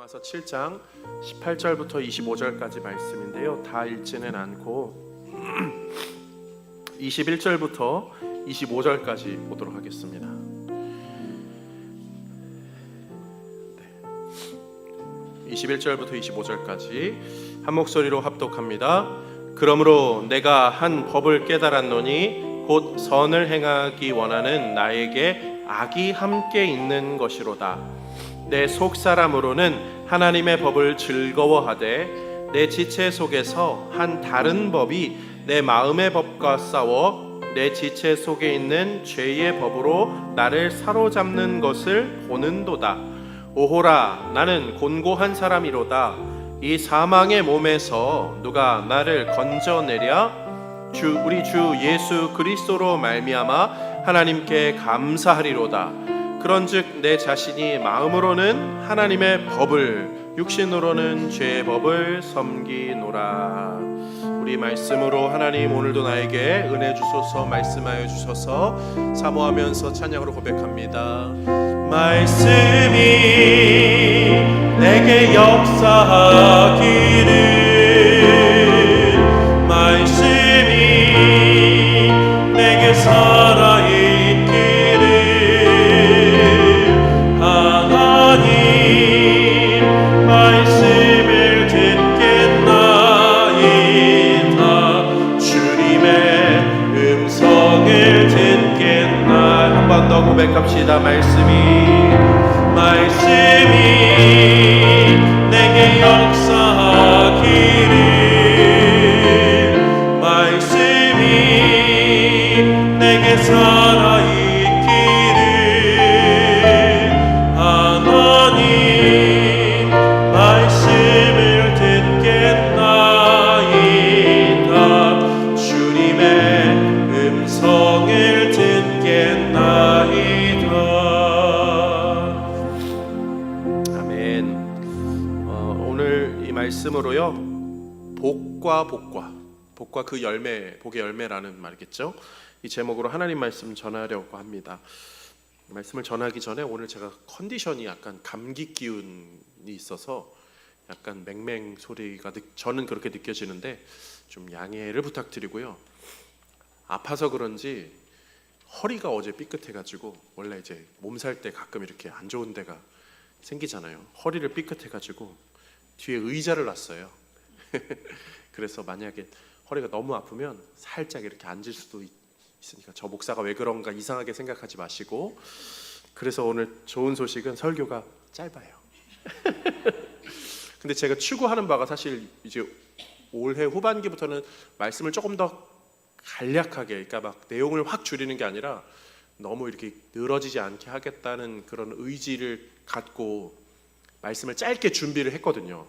로마서 7장 18절부터 25절까지 말씀인데요. 다 읽지는 않고 21절부터 25절까지 보도록 하겠습니다. 21절부터 25절까지 한 목소리로 합독합니다. 그러므로 내가 한 법을 깨달았노니 곧 선을 행하기 원하는 나에게 악이 함께 있는 것이로다. 내 속사람으로는 하나님의 법을 즐거워하되 내 지체 속에서 한 다른 법이 내 마음의 법과 싸워 내 지체 속에 있는 죄의 법으로 나를 사로잡는 것을 보는도다. 오호라, 나는 곤고한 사람이로다. 이 사망의 몸에서 누가 나를 건져내랴? 우리 주 예수 그리스도로 말미암아 하나님께 감사하리로다. 그런즉 내 자신이 마음으로는 하나님의 법을, 육신으로는 죄의 법을 섬기노라. 우리 말씀으로 하나님 오늘도 나에게 은혜 주소서, 말씀하여 주소서. 사모하면서 찬양으로 고백합니다. 말씀이 내게 역사하기를, 말씀이 내게 살아있기를, 하나님 말씀을 듣겠나이다. 주님의 음성을 듣겠나. 한 번 더 고백합시다. 말씀이 내게 역사하기를, 말씀이 내게 살아있기를, 하나님 말씀을 듣겠나이다. 주님의 음성을 듣겠나이다. 아멘. 오늘 이 말씀으로요, 복과 그 열매, 복의 열매라는 말이겠죠. 이 제목으로 하나님 말씀 전하려고 합니다. 말씀을 전하기 전에 오늘 제가 컨디션이 약간 감기 기운이 있어서 약간 맹맹 소리가 저는 그렇게 느껴지는데 좀 양해를 부탁드리고요. 아파서 그런지 허리가 어제 삐끗해가지고, 원래 이제 몸살 때 가끔 이렇게 안 좋은 데가 생기잖아요. 허리를 삐끗해가지고 뒤에 의자를 놨어요. 그래서 만약에 허리가 너무 아프면 살짝 이렇게 앉을 수도 있으니까 저 목사가 왜 그런가 이상하게 생각하지 마시고. 그래서 오늘 좋은 소식은 설교가 짧아요. 근데 제가 추구하는 바가 사실 이제 올해 후반기부터는 말씀을 조금 더 간략하게, 그러니까 막 내용을 확 줄이는 게 아니라 너무 이렇게 늘어지지 않게 하겠다는 그런 의지를 갖고 말씀을 짧게 준비를 했거든요.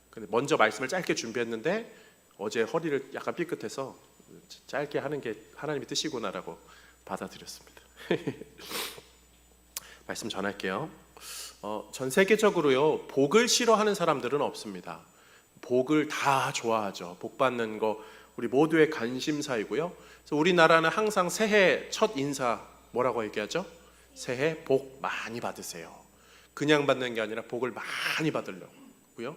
근데 먼저 말씀을 짧게 준비했는데 어제 허리를 약간 삐끗해서 짧게 하는 게 하나님의 뜻이구나라고 받아들였습니다. 말씀 전할게요. 전 세계적으로요, 복을 싫어하는 사람들은 없습니다. 복을 다 좋아하죠. 복 받는 거 우리 모두의 관심사이고요. 그래서 우리나라는 항상 새해 첫 인사 뭐라고 얘기하죠? 새해 복 많이 받으세요. 그냥 받는 게 아니라 복을 많이 받으려고요.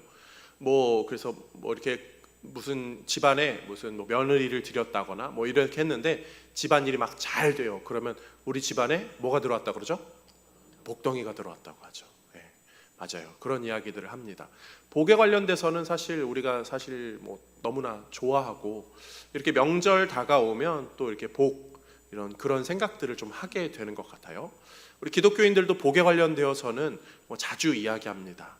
그래서 이렇게 무슨 집안에 무슨 며느리를 들였다거나 이렇게 했는데 집안일이 막 잘 돼요. 그러면 우리 집안에 뭐가 들어왔다 그러죠? 복덩이가 들어왔다고 하죠. 네, 맞아요. 그런 이야기들을 합니다. 복에 관련돼서는 우리가 너무나 좋아하고, 이렇게 명절 다가오면 또 이렇게 그런 생각들을 좀 하게 되는 것 같아요. 우리 기독교인들도 복에 관련되어서는 자주 이야기합니다.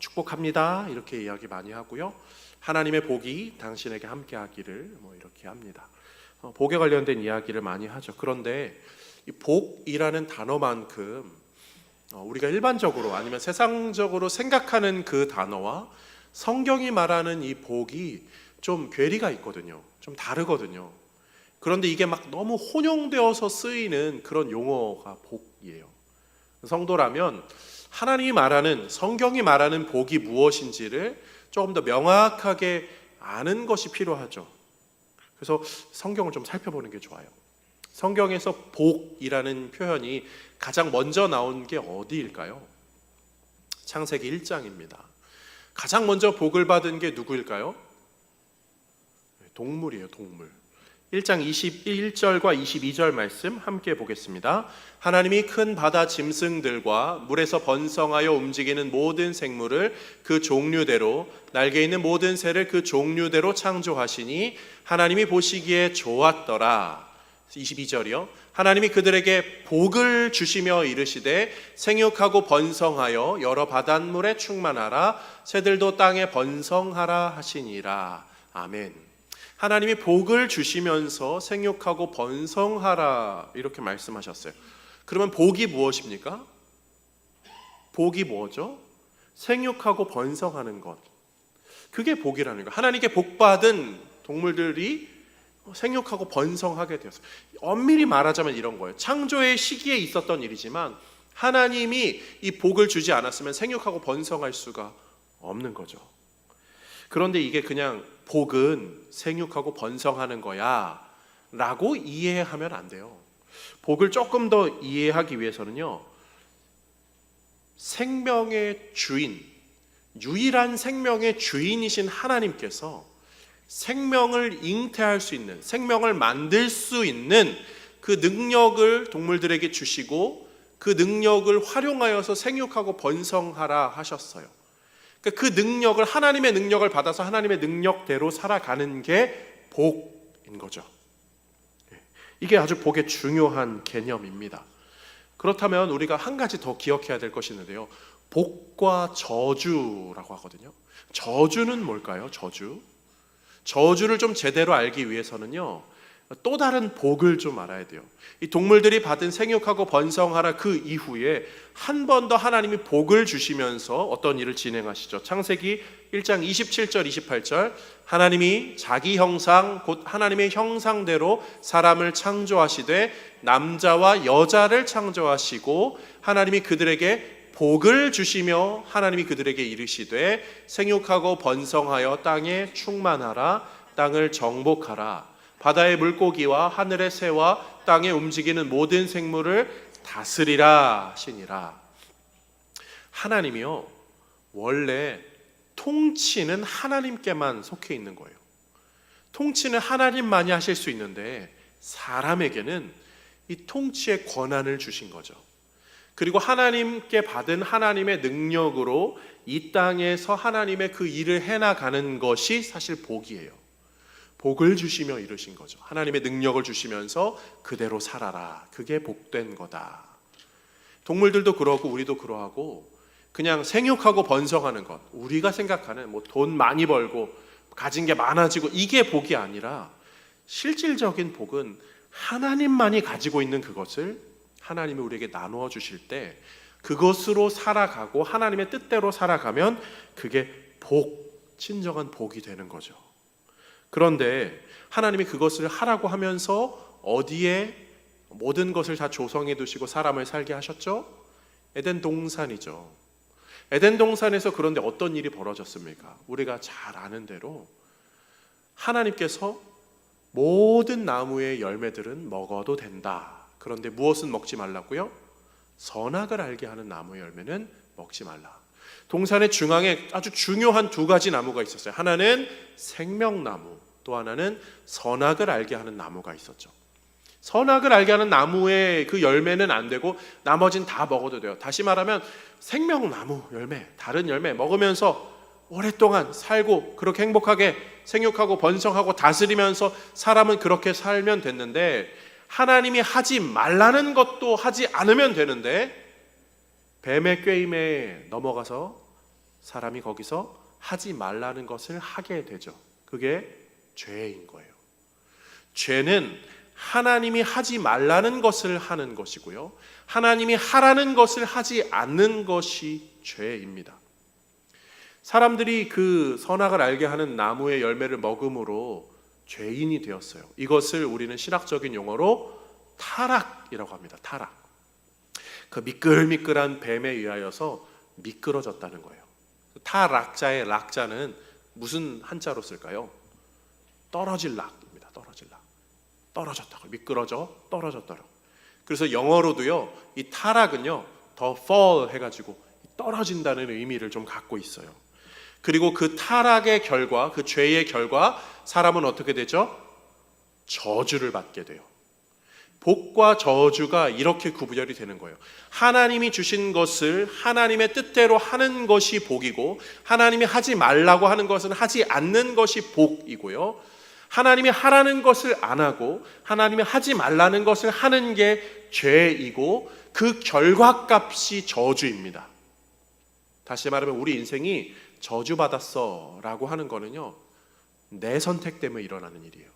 축복합니다, 이렇게 이야기 많이 하고요. 하나님의 복이 당신에게 함께하기를 이렇게 합니다. 복에 관련된 이야기를 많이 하죠. 그런데 이 복이라는 단어만큼 우리가 일반적으로 아니면 세상적으로 생각하는 그 단어와 성경이 말하는 이 복이 좀 괴리가 있거든요. 좀 다르거든요. 그런데 이게 막 너무 혼용되어서 쓰이는 그런 용어가 복이에요. 성도라면 하나님이 말하는, 성경이 말하는 복이 무엇인지를 조금 더 명확하게 아는 것이 필요하죠. 그래서 성경을 좀 살펴보는 게 좋아요. 성경에서 복이라는 표현이 가장 먼저 나온 게 어디일까요? 창세기 1장입니다. 가장 먼저 복을 받은 게 누구일까요? 동물이에요, 동물. 1장 21절과 22절 말씀 함께 보겠습니다. 하나님이 큰 바다 짐승들과 물에서 번성하여 움직이는 모든 생물을 그 종류대로, 날개 있는 모든 새를 그 종류대로 창조하시니 하나님이 보시기에 좋았더라. 22절이요. 하나님이 그들에게 복을 주시며 이르시되 생육하고 번성하여 여러 바닷물에 충만하라. 새들도 땅에 번성하라 하시니라. 아멘. 하나님이 복을 주시면서 생육하고 번성하라 이렇게 말씀하셨어요. 그러면 복이 무엇입니까? 복이 뭐죠? 생육하고 번성하는 것. 그게 복이라는 거예요. 하나님께 복받은 동물들이 생육하고 번성하게 되었어요. 엄밀히 말하자면 이런 거예요. 창조의 시기에 있었던 일이지만 하나님이 이 복을 주지 않았으면 생육하고 번성할 수가 없는 거죠. 그런데 이게 그냥 복은 생육하고 번성하는 거야 라고 이해하면 안 돼요. 복을 조금 더 이해하기 위해서는요, 생명의 주인, 유일한 생명의 주인이신 하나님께서 생명을 잉태할 수 있는, 생명을 만들 수 있는 그 능력을 동물들에게 주시고 그 능력을 활용하여서 생육하고 번성하라 하셨어요. 그 능력을, 하나님의 능력을 받아서 하나님의 능력대로 살아가는 게 복인 거죠. 이게 아주 복의 중요한 개념입니다. 그렇다면 우리가 한 가지 더 기억해야 될 것이 있는데요, 복과 저주라고 하거든요. 저주는 뭘까요? 저주를 좀 제대로 알기 위해서는요, 또 다른 복을 좀 알아야 돼요. 이 동물들이 받은 생육하고 번성하라 그 이후에 한 번 더 하나님이 복을 주시면서 어떤 일을 진행하시죠. 창세기 1장 27절 28절, 하나님이 자기 형상 곧 하나님의 형상대로 사람을 창조하시되 남자와 여자를 창조하시고 하나님이 그들에게 복을 주시며 하나님이 그들에게 이르시되 생육하고 번성하여 땅에 충만하라. 땅을 정복하라. 바다의 물고기와 하늘의 새와 땅에 움직이는 모든 생물을 다스리라 하시니라. 하나님이요, 원래 통치는 하나님께만 속해 있는 거예요. 통치는 하나님만이 하실 수 있는데 사람에게는 이 통치의 권한을 주신 거죠. 그리고 하나님께 받은 하나님의 능력으로 이 땅에서 하나님의 그 일을 해나가는 것이 사실 복이에요. 복을 주시며 이루신 거죠. 하나님의 능력을 주시면서 그대로 살아라. 그게 복된 거다. 동물들도 그러고 우리도 그러하고 그냥 생육하고 번성하는 것, 우리가 생각하는 뭐 돈 많이 벌고 가진 게 많아지고 이게 복이 아니라 실질적인 복은 하나님만이 가지고 있는 그것을 하나님이 우리에게 나누어 주실 때 그것으로 살아가고 하나님의 뜻대로 살아가면 그게 복, 진정한 복이 되는 거죠. 그런데 하나님이 그것을 하라고 하면서 어디에 모든 것을 다 조성해 두시고 사람을 살게 하셨죠? 에덴 동산이죠. 에덴 동산에서 그런데 어떤 일이 벌어졌습니까? 우리가 잘 아는 대로 하나님께서 모든 나무의 열매들은 먹어도 된다. 그런데 무엇은 먹지 말라고요? 선악을 알게 하는 나무의 열매는 먹지 말라. 동산의 중앙에 아주 중요한 두 가지 나무가 있었어요. 하나는 생명나무, 또 하나는 선악을 알게 하는 나무가 있었죠. 선악을 알게 하는 나무의 그 열매는 안 되고 나머지는 다 먹어도 돼요. 다시 말하면 생명나무 열매, 다른 열매 먹으면서 오랫동안 살고 그렇게 행복하게 생육하고 번성하고 다스리면서 사람은 그렇게 살면 됐는데, 하나님이 하지 말라는 것도 하지 않으면 되는데 뱀의 꾀임에 넘어가서 사람이 거기서 하지 말라는 것을 하게 되죠. 그게 죄인 거예요. 죄는 하나님이 하지 말라는 것을 하는 것이고요, 하나님이 하라는 것을 하지 않는 것이 죄입니다. 사람들이 그 선악을 알게 하는 나무의 열매를 먹음으로 죄인이 되었어요. 이것을 우리는 신학적인 용어로 타락이라고 합니다. 타락. 그 미끌미끌한 뱀에 의하여서 미끄러졌다는 거예요. 타락자의 락자는 무슨 한자로 쓸까요? 떨어질 락입니다. 떨어질 락. 떨어졌다고, 미끄러져 떨어졌다고. 그래서 영어로도요, 이 타락은요 더 fall 해가지고 떨어진다는 의미를 좀 갖고 있어요. 그리고 그 타락의 결과, 그 죄의 결과 사람은 어떻게 되죠? 저주를 받게 돼요. 복과 저주가 이렇게 구별이 되는 거예요. 하나님이 주신 것을 하나님의 뜻대로 하는 것이 복이고, 하나님이 하지 말라고 하는 것은 하지 않는 것이 복이고요. 하나님이 하라는 것을 안 하고 하나님이 하지 말라는 것을 하는 게 죄이고, 그 결과값이 저주입니다. 다시 말하면 우리 인생이 저주받았어 라고 하는 거는요, 내 선택 때문에 일어나는 일이에요.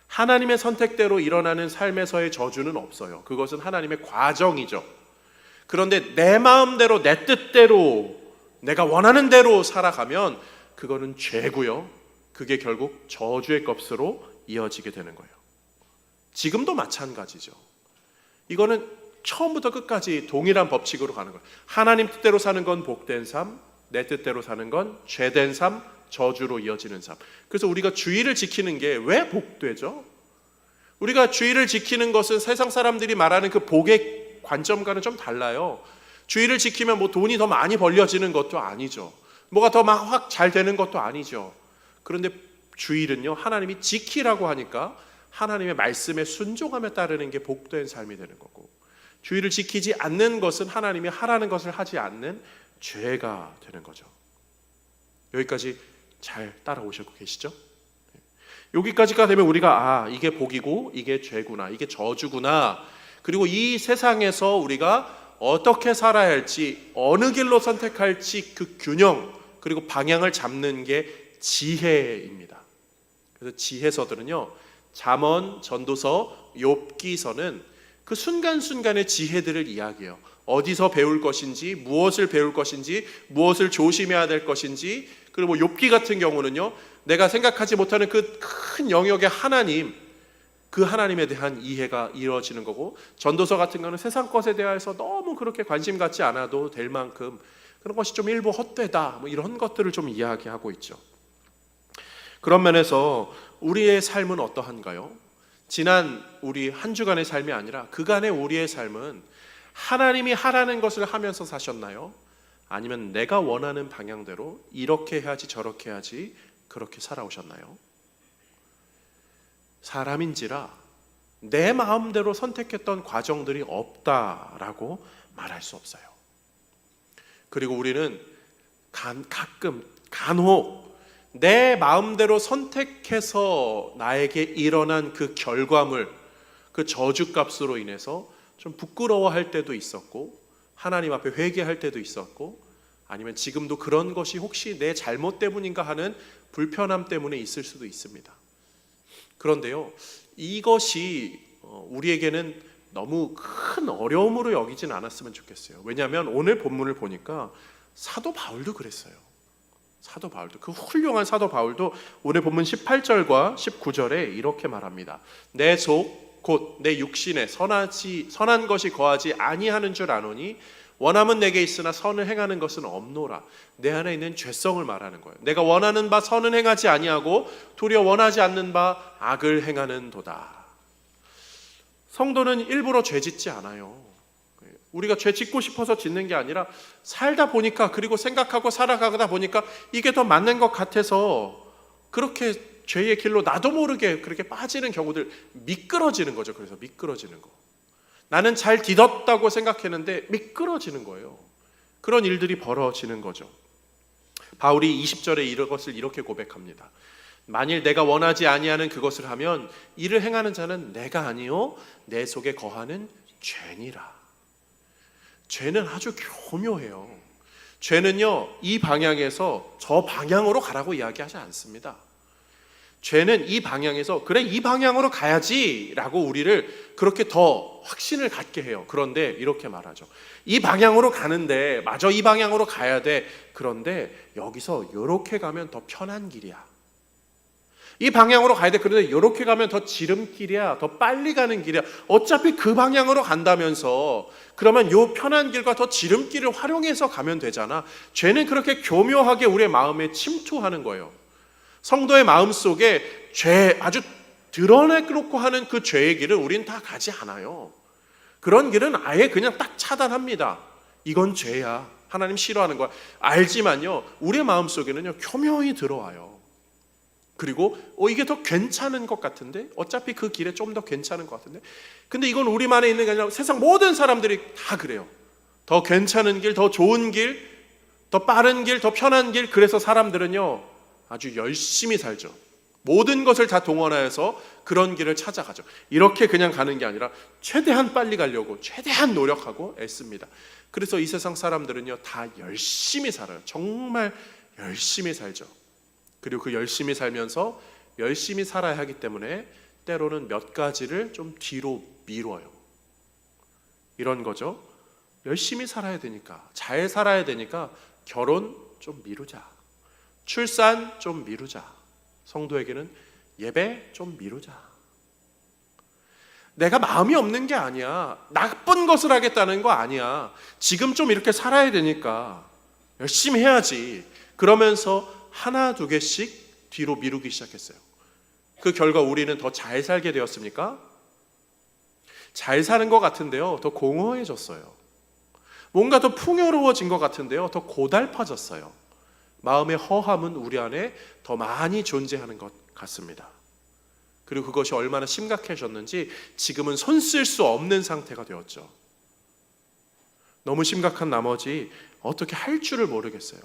하나님의 선택대로 일어나는 삶에서의 저주는 없어요. 그것은 하나님의 과정이죠. 그런데 내 마음대로, 내 뜻대로, 내가 원하는 대로 살아가면 그거는 죄고요. 그게 결국 저주의 값으로 이어지게 되는 거예요. 지금도 마찬가지죠. 이거는 처음부터 끝까지 동일한 법칙으로 가는 거예요. 하나님 뜻대로 사는 건 복된 삶, 내 뜻대로 사는 건 죄된 삶, 저주로 이어지는 삶. 그래서 우리가 주의를 지키는 게 왜 복되죠? 우리가 주의를 지키는 것은 세상 사람들이 말하는 그 복의 관점과는 좀 달라요. 주의를 지키면 뭐 돈이 더 많이 벌려지는 것도 아니죠. 뭐가 더 막 확 잘 되는 것도 아니죠. 그런데 주의는요, 하나님이 지키라고 하니까 하나님의 말씀에 순종하며 따르는 게 복된 삶이 되는 거고, 주의를 지키지 않는 것은 하나님이 하라는 것을 하지 않는 죄가 되는 거죠. 여기까지 잘 따라오시고 계시죠? 여기까지가 되면 우리가 이게 복이고 이게 죄구나, 이게 저주구나, 그리고 이 세상에서 우리가 어떻게 살아야 할지, 어느 길로 선택할지 그 균형, 그리고 방향을 잡는 게 지혜입니다. 그래서 지혜서들은요, 잠언, 전도서, 욥기서는 그 순간순간의 지혜들을 이야기해요. 어디서 배울 것인지, 무엇을 배울 것인지, 무엇을 조심해야 될 것인지. 그리고 욥기 같은 경우는요, 내가 생각하지 못하는 그 큰 영역의 하나님, 그 하나님에 대한 이해가 이루어지는 거고, 전도서 같은 거는 세상 것에 대해서 너무 그렇게 관심 갖지 않아도 될 만큼 그런 것이 좀 일부 헛되다, 뭐 이런 것들을 좀 이야기하고 있죠. 그런 면에서 우리의 삶은 어떠한가요? 지난 우리 한 주간의 삶이 아니라 그간의 우리의 삶은 하나님이 하라는 것을 하면서 사셨나요? 아니면 내가 원하는 방향대로 이렇게 해야지 저렇게 해야지 그렇게 살아오셨나요? 사람인지라 내 마음대로 선택했던 과정들이 없다라고 말할 수 없어요. 그리고 우리는 가끔 간혹 내 마음대로 선택해서 나에게 일어난 그 결과물, 그 저주값으로 인해서 좀 부끄러워할 때도 있었고, 하나님 앞에 회개할 때도 있었고, 아니면 지금도 그런 것이 혹시 내 잘못 때문인가 하는 불편함 때문에 있을 수도 있습니다. 그런데요, 이것이 우리에게는 너무 큰 어려움으로 여기진 않았으면 좋겠어요. 왜냐하면 오늘 본문을 보니까 사도 바울도 그랬어요. 사도 바울도, 그 훌륭한 사도 바울도 오늘 본문 18절과 19절에 이렇게 말합니다. 내 속 곧 내 육신에 선한 것이 거하지 아니하는 줄 아노니 원함은 내게 있으나 선을 행하는 것은 없노라. 내 안에 있는 죄성을 말하는 거예요. 내가 원하는 바 선은 행하지 아니하고 도리어 원하지 않는 바 악을 행하는 도다. 성도는 일부러 죄 짓지 않아요. 우리가 죄 짓고 싶어서 짓는 게 아니라 살다 보니까, 그리고 생각하고 살아가다 보니까 이게 더 맞는 것 같아서 그렇게 죄의 길로 나도 모르게 그렇게 빠지는 경우들, 미끄러지는 거죠. 그래서 미끄러지는 거. 나는 잘 디뎠다고 생각했는데 미끄러지는 거예요. 그런 일들이 벌어지는 거죠. 바울이 20절에 이것을 이렇게 고백합니다. 만일 내가 원하지 아니하는 그것을 하면 이를 행하는 자는 내가 아니요 내 속에 거하는 죄니라. 죄는 아주 교묘해요. 죄는요, 이 방향에서 저 방향으로 가라고 이야기하지 않습니다. 죄는 이 방향에서 그래 이 방향으로 가야지 라고 우리를 그렇게 더 확신을 갖게 해요. 그런데 이렇게 말하죠. 이 방향으로 가는데 마저 이 방향으로 가야 돼. 그런데 여기서 이렇게 가면 더 편한 길이야. 이 방향으로 가야 돼. 그런데 이렇게 가면 더 지름길이야. 더 빨리 가는 길이야. 어차피 그 방향으로 간다면서 그러면 이 편한 길과 더 지름길을 활용해서 가면 되잖아. 죄는 그렇게 교묘하게 우리의 마음에 침투하는 거예요. 성도의 마음속에 죄 아주 드러내놓고 하는 그 죄의 길을 우린 다 가지 않아요. 그런 길은 아예 그냥 딱 차단합니다. 이건 죄야. 하나님 싫어하는 거 알지만요, 우리의 마음속에는요 교묘히 들어와요. 그리고 이게 더 괜찮은 것 같은데, 어차피 그 길에 좀 더 괜찮은 것 같은데. 근데 이건 우리만에 있는 게 아니라 세상 모든 사람들이 다 그래요. 더 괜찮은 길, 더 좋은 길, 더 빠른 길, 더 편한 길. 그래서 사람들은요 아주 열심히 살죠. 모든 것을 다 동원하여서 그런 길을 찾아가죠. 이렇게 그냥 가는 게 아니라 최대한 빨리 가려고 최대한 노력하고 애씁니다. 그래서 이 세상 사람들은요 다 열심히 살아요. 정말 열심히 살죠. 그리고 그 열심히 살면서 열심히 살아야 하기 때문에 때로는 몇 가지를 좀 뒤로 미뤄요. 이런 거죠. 열심히 살아야 되니까, 잘 살아야 되니까 결혼 좀 미루자, 출산 좀 미루자, 성도에게는 예배 좀 미루자. 내가 마음이 없는 게 아니야, 나쁜 것을 하겠다는 거 아니야, 지금 좀 이렇게 살아야 되니까 열심히 해야지. 그러면서 하나 두 개씩 뒤로 미루기 시작했어요. 그 결과 우리는 더 잘 살게 되었습니까? 잘 사는 것 같은데요 더 공허해졌어요. 뭔가 더 풍요로워진 것 같은데요 더 고달파졌어요. 마음의 허함은 우리 안에 더 많이 존재하는 것 같습니다. 그리고 그것이 얼마나 심각해졌는지 지금은 손 쓸 수 없는 상태가 되었죠. 너무 심각한 나머지 어떻게 할 줄을 모르겠어요.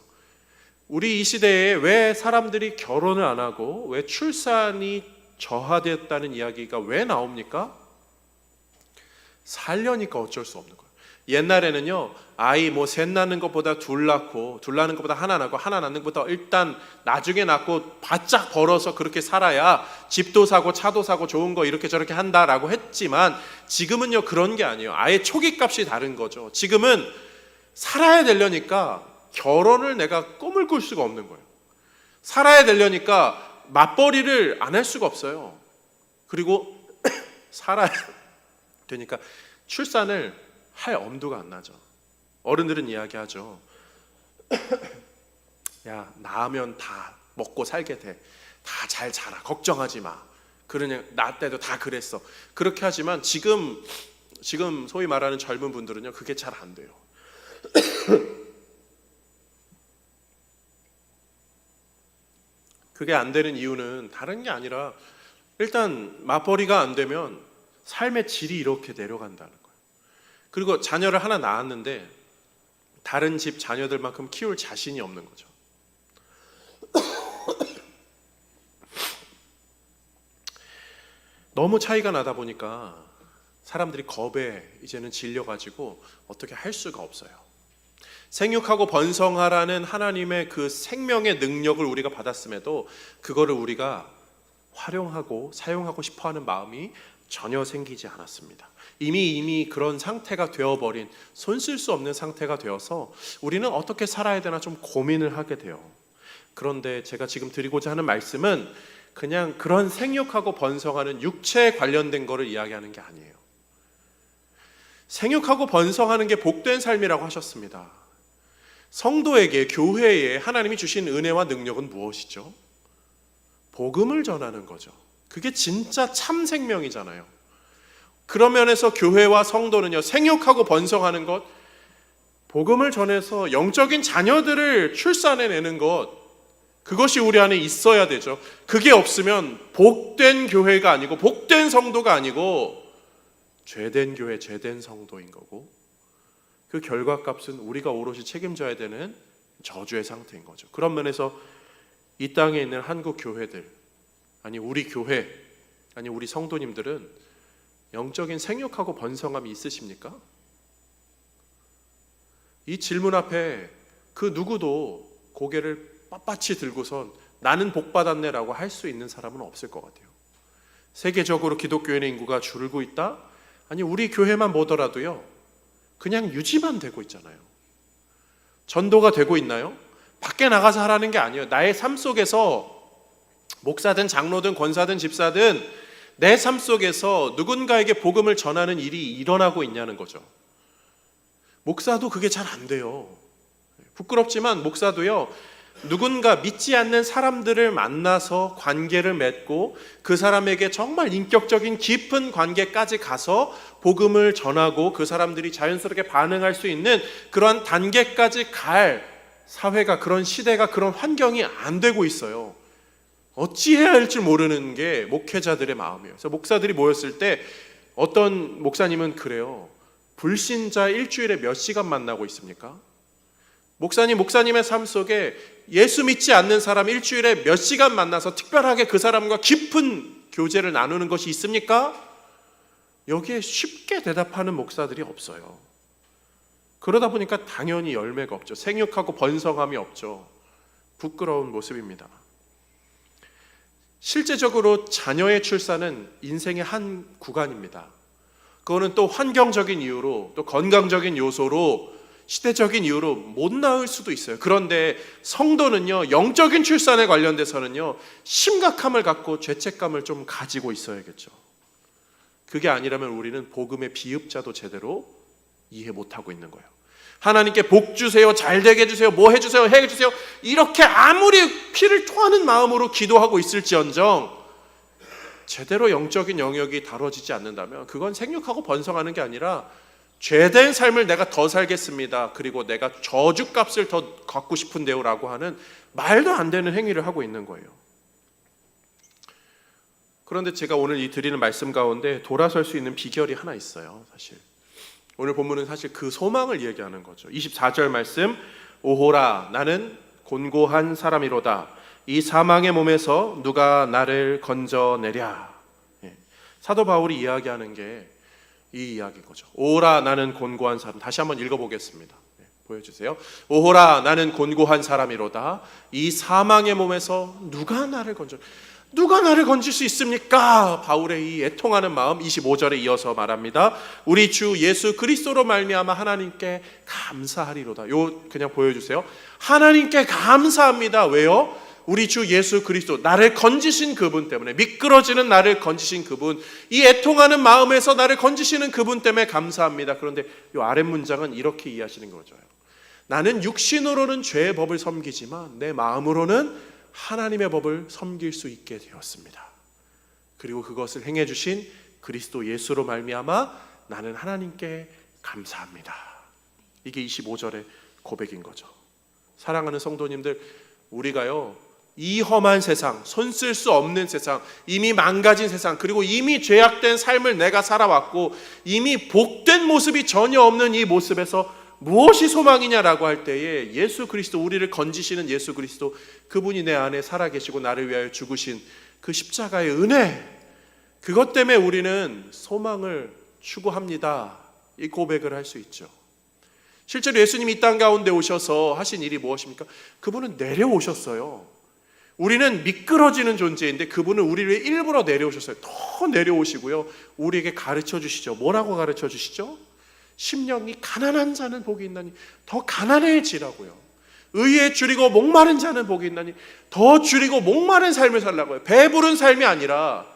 우리 이 시대에 왜 사람들이 결혼을 안 하고 왜 출산이 저하됐다는 이야기가 왜 나옵니까? 살려니까 어쩔 수 없는 거예요. 옛날에는요 아이 셋 낳는 것보다 둘 낳고, 둘 낳는 것보다 하나 낳고, 하나 낳는 것보다 일단 나중에 낳고 바짝 벌어서 그렇게 살아야 집도 사고 차도 사고 좋은 거 이렇게 저렇게 한다라고 했지만, 지금은요 그런 게 아니에요. 아예 초기 값이 다른 거죠. 지금은 살아야 되려니까 결혼을 내가 꿈을 꿀 수가 없는 거예요. 살아야 되려니까 맞벌이를 안 할 수가 없어요. 그리고 살아야 되니까 출산을 할 엄두가 안 나죠. 어른들은 이야기하죠. 야, 낳으면 다 먹고 살게 돼. 다 잘 자라. 걱정하지 마. 그러냐, 나 때도 다 그랬어. 그렇게 하지만 지금 소위 말하는 젊은 분들은요 그게 잘 안 돼요. 그게 안 되는 이유는 다른 게 아니라 일단 맞벌이가 안 되면 삶의 질이 이렇게 내려간다는 거예요. 그리고 자녀를 하나 낳았는데 다른 집 자녀들만큼 키울 자신이 없는 거죠. 너무 차이가 나다 보니까 사람들이 겁에 이제는 질려가지고 어떻게 할 수가 없어요. 생육하고 번성하라는 하나님의 그 생명의 능력을 우리가 받았음에도 그거를 우리가 활용하고 사용하고 싶어하는 마음이 전혀 생기지 않았습니다. 이미 그런 상태가 되어버린, 손 쓸 수 없는 상태가 되어서 우리는 어떻게 살아야 되나 좀 고민을 하게 돼요. 그런데 제가 지금 드리고자 하는 말씀은 그냥 그런 생육하고 번성하는 육체에 관련된 거를 이야기하는 게 아니에요. 생육하고 번성하는 게 복된 삶이라고 하셨습니다. 성도에게, 교회에 하나님이 주신 은혜와 능력은 무엇이죠? 복음을 전하는 거죠. 그게 진짜 참 생명이잖아요. 그런 면에서 교회와 성도는요 생육하고 번성하는 것, 복음을 전해서 영적인 자녀들을 출산해내는 것, 그것이 우리 안에 있어야 되죠. 그게 없으면 복된 교회가 아니고 복된 성도가 아니고 죄된 교회, 죄된 성도인 거고, 그 결과값은 우리가 오롯이 책임져야 되는 저주의 상태인 거죠. 그런 면에서 이 땅에 있는 한국 교회들, 아니 우리 교회, 아니 우리 성도님들은 영적인 생육하고 번성함이 있으십니까? 이 질문 앞에 그 누구도 고개를 빳빳이 들고선 나는 복받았네 라고 할 수 있는 사람은 없을 것 같아요. 세계적으로 기독교인의 인구가 줄고 있다? 아니 우리 교회만 보더라도요 그냥 유지만 되고 있잖아요. 전도가 되고 있나요? 밖에 나가서 하라는 게 아니에요. 나의 삶 속에서 목사든 장로든 권사든 집사든 내 삶 속에서 누군가에게 복음을 전하는 일이 일어나고 있냐는 거죠. 목사도 그게 잘 안 돼요. 부끄럽지만 목사도요 누군가 믿지 않는 사람들을 만나서 관계를 맺고 그 사람에게 정말 인격적인 깊은 관계까지 가서 복음을 전하고 그 사람들이 자연스럽게 반응할 수 있는 그러한 단계까지 갈 사회가, 그런 시대가, 그런 환경이 안 되고 있어요. 어찌해야 할지 모르는 게 목회자들의 마음이에요. 그래서 목사들이 모였을 때 어떤 목사님은 그래요. 불신자 일주일에 몇 시간 만나고 있습니까? 목사님의 삶 속에 예수 믿지 않는 사람 일주일에 몇 시간 만나서 특별하게 그 사람과 깊은 교제를 나누는 것이 있습니까? 여기에 쉽게 대답하는 목사들이 없어요. 그러다 보니까 당연히 열매가 없죠. 생육하고 번성함이 없죠. 부끄러운 모습입니다. 실제적으로 자녀의 출산은 인생의 한 구간입니다. 그거는 또 환경적인 이유로, 또 건강적인 요소로, 시대적인 이유로 못 낳을 수도 있어요. 그런데 성도는요, 영적인 출산에 관련돼서는요, 심각함을 갖고 죄책감을 좀 가지고 있어야겠죠. 그게 아니라면 우리는 복음의 비읍자도 제대로 이해 못하고 있는 거예요. 하나님께 복 주세요, 잘 되게 해주세요, 뭐 해주세요, 해주세요, 이렇게 아무리 피를 토하는 마음으로 기도하고 있을지언정 제대로 영적인 영역이 다뤄지지 않는다면 그건 생육하고 번성하는 게 아니라 죄된 삶을 내가 더 살겠습니다, 그리고 내가 저주값을 더 갖고 싶은데요 라고 하는 말도 안 되는 행위를 하고 있는 거예요. 그런데 제가 오늘 이 드리는 말씀 가운데 돌아설 수 있는 비결이 하나 있어요. 사실 오늘 본문은 사실 그 소망을 얘기하는 거죠. 24절 말씀, 오호라 나는 곤고한 사람이로다. 이 사망의 몸에서 누가 나를 건져내랴. 사도 바울이 이야기하는 게 이 이야기인 거죠. 오호라 나는 곤고한 사람. 다시 한번 읽어보겠습니다. 보여주세요. 오호라 나는 곤고한 사람이로다. 이 사망의 몸에서 누가 나를 건질 수 있습니까? 바울의 이 애통하는 마음 25절에 이어서 말합니다. 우리 주 예수 그리스도로 말미암아 하나님께 감사하리로다. 요 그냥 보여주세요. 하나님께 감사합니다. 왜요? 우리 주 예수 그리스도, 나를 건지신 그분 때문에, 미끄러지는 나를 건지신 그분, 이 애통하는 마음에서 나를 건지시는 그분 때문에 감사합니다. 그런데 이 아랫문장은 이렇게 이해하시는 거죠. 나는 육신으로는 죄의 법을 섬기지만 내 마음으로는 하나님의 법을 섬길 수 있게 되었습니다. 그리고 그것을 행해 주신 그리스도 예수로 말미암아 나는 하나님께 감사합니다. 이게 25절의 고백인 거죠. 사랑하는 성도님들, 우리가요 이 험한 세상, 손 쓸 수 없는 세상, 이미 망가진 세상, 그리고 이미 죄악된 삶을 내가 살아왔고 이미 복된 모습이 전혀 없는 이 모습에서 무엇이 소망이냐라고 할 때에 예수 그리스도, 우리를 건지시는 예수 그리스도, 그분이 내 안에 살아계시고 나를 위하여 죽으신 그 십자가의 은혜, 그것 때문에 우리는 소망을 추구합니다. 이 고백을 할 수 있죠. 실제로 예수님이 이 땅 가운데 오셔서 하신 일이 무엇입니까? 그분은 내려오셨어요. 우리는 미끄러지는 존재인데 그분은 우리를 위해 일부러 내려오셨어요. 더 내려오시고요, 우리에게 가르쳐 주시죠. 뭐라고 가르쳐 주시죠? 심령이 가난한 자는 복이 있나니 더 가난해지라고요. 의에 줄이고 목마른 자는 복이 있나니 더 줄이고 목마른 삶을 살라고요. 배부른 삶이 아니라,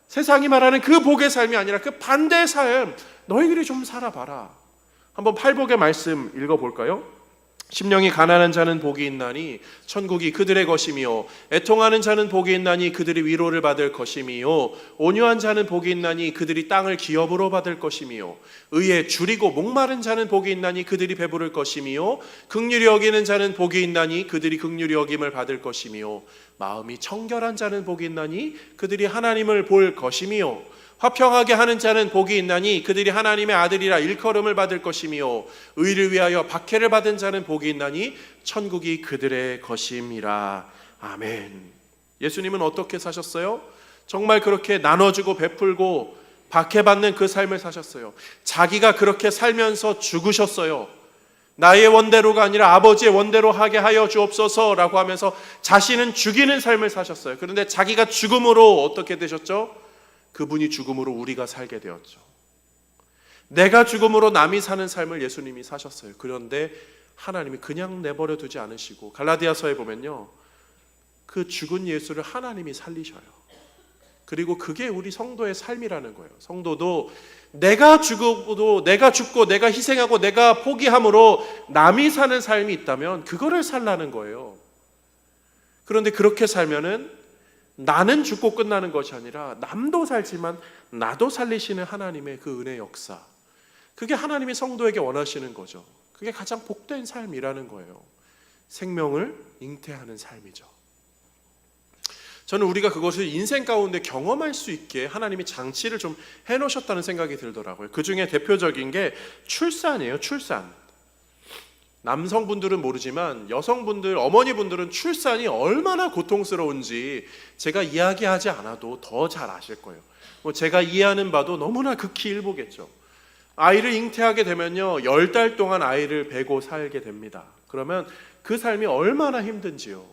세상이 말하는 그 복의 삶이 아니라 그 반대의 삶, 너희들이 좀 살아봐라. 한번 팔복의 말씀 읽어볼까요? 심령이 가난한 자는 복이 있나니 천국이 그들의 것이며, 애통하는 자는 복이 있나니 그들이 위로를 받을 것이며, 온유한 자는 복이 있나니 그들이 땅을 기업으로 받을 것이며, 의에 줄이고 목마른 자는 복이 있나니 그들이 배부를 것이며, 긍휼히 여기는 자는 복이 있나니 그들이 긍휼히 여김을 받을 것이며, 마음이 청결한 자는 복이 있나니 그들이 하나님을 볼 것이며, 화평하게 하는 자는 복이 있나니 그들이 하나님의 아들이라 일컬음을 받을 것이며, 의를 위하여 박해를 받은 자는 복이 있나니 천국이 그들의 것임이라. 아멘. 예수님은 어떻게 사셨어요? 정말 그렇게 나눠주고 베풀고 박해받는 그 삶을 사셨어요. 자기가 그렇게 살면서 죽으셨어요. 나의 원대로가 아니라 아버지의 원대로 하게 하여 주옵소서라고 하면서 자신은 죽이는 삶을 사셨어요. 그런데 자기가 죽음으로 어떻게 되셨죠? 그분이 죽음으로 우리가 살게 되었죠. 내가 죽음으로 남이 사는 삶을 예수님이 사셨어요. 그런데 하나님이 그냥 내버려 두지 않으시고, 갈라디아서에 보면요, 그 죽은 예수를 하나님이 살리셔요. 그리고 그게 우리 성도의 삶이라는 거예요. 성도도 내가 죽고 내가 희생하고 내가 포기함으로 남이 사는 삶이 있다면 그거를 살라는 거예요. 그런데 그렇게 살면은 나는 죽고 끝나는 것이 아니라 남도 살지만 나도 살리시는 하나님의 그 은혜 역사, 그게 하나님이 성도에게 원하시는 거죠. 그게 가장 복된 삶이라는 거예요. 생명을 잉태하는 삶이죠. 저는 우리가 그것을 인생 가운데 경험할 수 있게 하나님이 장치를 좀 해놓으셨다는 생각이 들더라고요. 그 중에 대표적인 게 출산이에요. 출산. 남성분들은 모르지만 여성분들, 어머니분들은 출산이 얼마나 고통스러운지 제가 이야기하지 않아도 더 잘 아실 거예요. 제가 이해하는 바도 너무나 극히 일부겠죠. 아이를 잉태하게 되면요, 10달 동안 아이를 베고 살게 됩니다. 그러면 그 삶이 얼마나 힘든지요.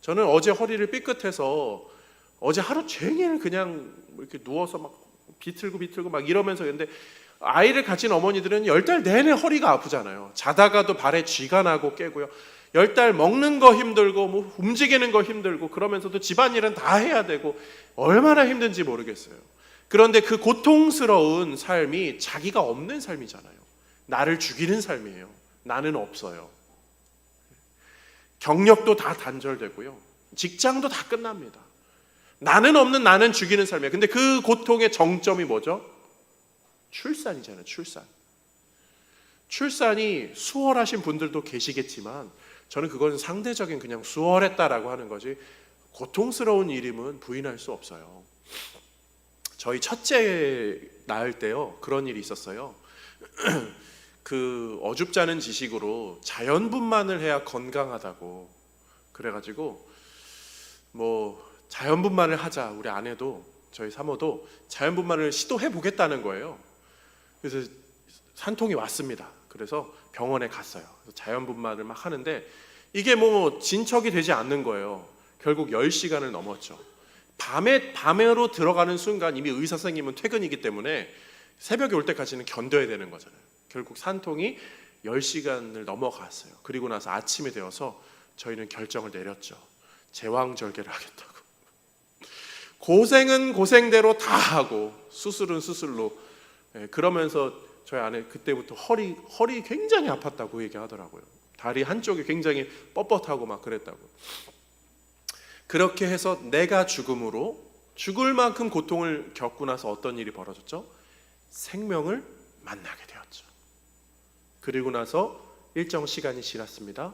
저는 어제 허리를 삐끗해서 어제 하루 종일 그냥 이렇게 누워서 막 비틀고 막 이러면서, 근데 아이를 가진 어머니들은 10달 내내 허리가 아프잖아요. 자다가도 발에 쥐가 나고 깨고요. 10달 먹는 거 힘들고 뭐 움직이는 거 힘들고 그러면서도 집안일은 다 해야 되고 얼마나 힘든지 모르겠어요. 그런데 그 고통스러운 삶이 자기가 없는 삶이잖아요. 나를 죽이는 삶이에요. 나는 없어요. 경력도 다 단절되고요. 직장도 다 끝납니다. 나는 없는 나는 죽이는 삶이에요. 근데 그 고통의 정점이 뭐죠? 출산이잖아요. 출산이 수월하신 분들도 계시겠지만 저는 그건 상대적인 그냥 수월했다라고 하는 거지 고통스러운 일임은 부인할 수 없어요. 저희 첫째 낳을 때요, 그런 일이 있었어요. 그 어줍잖은 지식으로 자연분만을 해야 건강하다고 그래가지고 뭐 자연분만을 하자, 우리 아내도 저희 사모도 자연분만을 시도해 보겠다는 거예요. 그래서 한 통이 왔습니다. 그래서 병원에 갔어요. 그래서 자연분만을 막 하는데 이게 뭐 진척이 되지 않는 거예요. 결국 10시간을 넘었죠. 밤으로 들어가는 순간 이미 의사 선생님은 퇴근이기 때문에 새벽에 올 때까지는 견뎌야 되는 거잖아요. 결국 산통이 10시간을 넘어갔어요. 그리고 나서 아침이 되어서 저희는 결정을 내렸죠. 제왕절개를 하겠다고. 고생은 고생대로 다 하고 수술은 수술로. 그러면서 저희 아내 그때부터 허리 굉장히 아팠다고 얘기하더라고요. 다리 한쪽이 굉장히 뻣뻣하고 막 그랬다고. 그렇게 해서 내가 죽을 만큼 고통을 겪고 나서 어떤 일이 벌어졌죠? 생명을 만나게 되었죠. 그리고 나서 일정 시간이 지났습니다.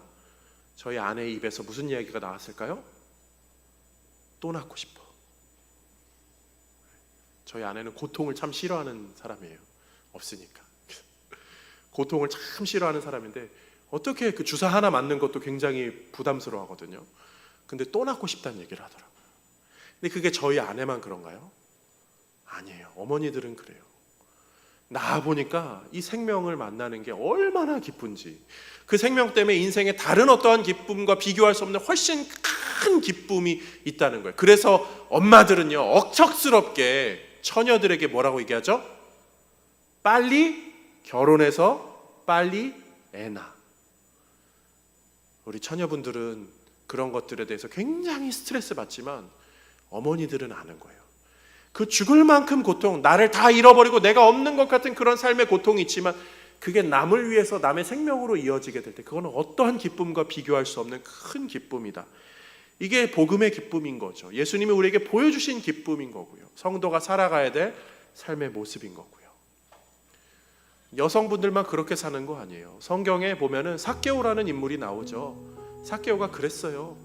저희 아내의 입에서 무슨 이야기가 나왔을까요? 또 낳고 싶어. 저희 아내는 고통을 참 싫어하는 사람이에요. 없으니까. 고통을 참 싫어하는 사람인데 어떻게 그 주사 하나 맞는 것도 굉장히 부담스러워 하거든요. 근데 또 낳고 싶다는 얘기를 하더라고요. 근데 그게 저희 아내만 그런가요? 아니에요. 어머니들은 그래요. 낳아보니까 이 생명을 만나는 게 얼마나 기쁜지, 그 생명 때문에 인생의 다른 어떠한 기쁨과 비교할 수 없는 훨씬 큰 기쁨이 있다는 거예요. 그래서 엄마들은요, 억척스럽게 처녀들에게 뭐라고 얘기하죠? 빨리 결혼해서 빨리 애 낳아. 우리 처녀분들은 그런 것들에 대해서 굉장히 스트레스 받지만 어머니들은 아는 거예요. 그 죽을 만큼 고통, 나를 다 잃어버리고 내가 없는 것 같은 그런 삶의 고통이 있지만 그게 남을 위해서 남의 생명으로 이어지게 될 때 그거는 어떠한 기쁨과 비교할 수 없는 큰 기쁨이다. 이게 복음의 기쁨인 거죠. 예수님이 우리에게 보여주신 기쁨인 거고요. 성도가 살아가야 될 삶의 모습인 거고요. 여성분들만 그렇게 사는 거 아니에요. 성경에 보면은 삭개오라는 인물이 나오죠. 삭개오가 그랬어요.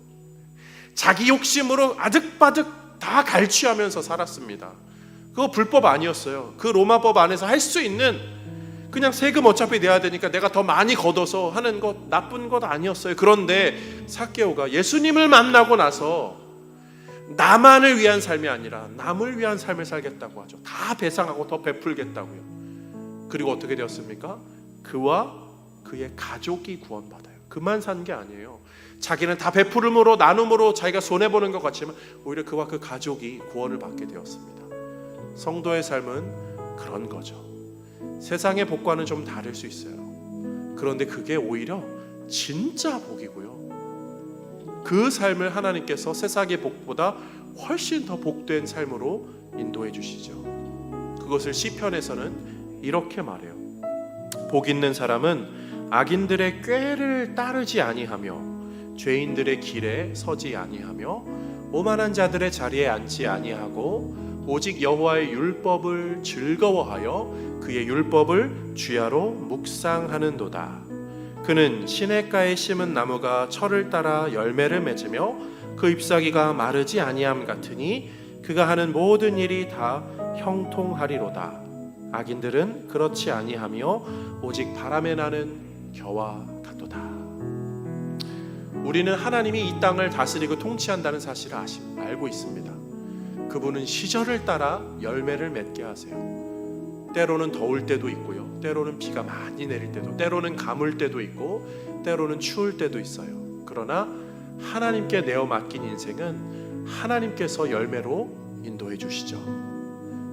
자기 욕심으로 아득바득 다 갈취하면서 살았습니다. 그거 불법 아니었어요. 그 로마법 안에서 할 수 있는, 그냥 세금 어차피 내야 되니까 내가 더 많이 걷어서 하는 것, 나쁜 것 아니었어요. 그런데 삭개오가 예수님을 만나고 나서 나만을 위한 삶이 아니라 남을 위한 삶을 살겠다고 하죠. 다 배상하고 더 베풀겠다고요. 그리고 어떻게 되었습니까? 그와 그의 가족이 구원받아요. 그만 산 게 아니에요. 자기는 다 베풀음으로 나눔으로 자기가 손해보는 것 같지만 오히려 그와 그 가족이 구원을 받게 되었습니다. 성도의 삶은 그런 거죠. 세상의 복과는 좀 다를 수 있어요. 그런데 그게 오히려 진짜 복이고요. 그 삶을 하나님께서 세상의 복보다 훨씬 더 복된 삶으로 인도해 주시죠. 그것을 시편에서는 이렇게 말해요. 복 있는 사람은 악인들의 꾀를 따르지 아니하며 죄인들의 길에 서지 아니하며 오만한 자들의 자리에 앉지 아니하고 오직 여호와의 율법을 즐거워하여 그의 율법을 주야로 묵상하는도다. 그는 시냇가에 심은 나무가 철을 따라 열매를 맺으며 그 잎사귀가 마르지 아니함 같으니 그가 하는 모든 일이 다 형통하리로다. 악인들은 그렇지 아니하며 오직 바람에 나는 겨와 같도다. 우리는 하나님이 이 땅을 다스리고 통치한다는 사실을 알고 있습니다. 그분은 시절을 따라 열매를 맺게 하세요. 때로는 더울 때도 있고요, 때로는 비가 많이 내릴 때도, 때로는 가물 때도 있고 때로는 추울 때도 있어요. 그러나 하나님께 내어 맡긴 인생은 하나님께서 열매로 인도해 주시죠.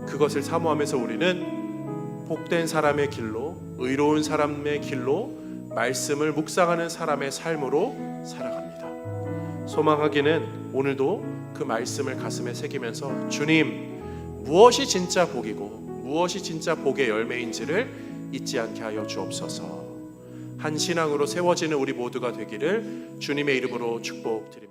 그것을 사모하면서 우리는 복된 사람의 길로, 의로운 사람의 길로, 말씀을 묵상하는 사람의 삶으로 살아갑니다. 소망하기는 오늘도 그 말씀을 가슴에 새기면서 주님, 무엇이 진짜 복이고 무엇이 진짜 복의 열매인지를 잊지 않게 하여 주옵소서. 한 신앙으로 세워지는 우리 모두가 되기를 주님의 이름으로 축복드립니다.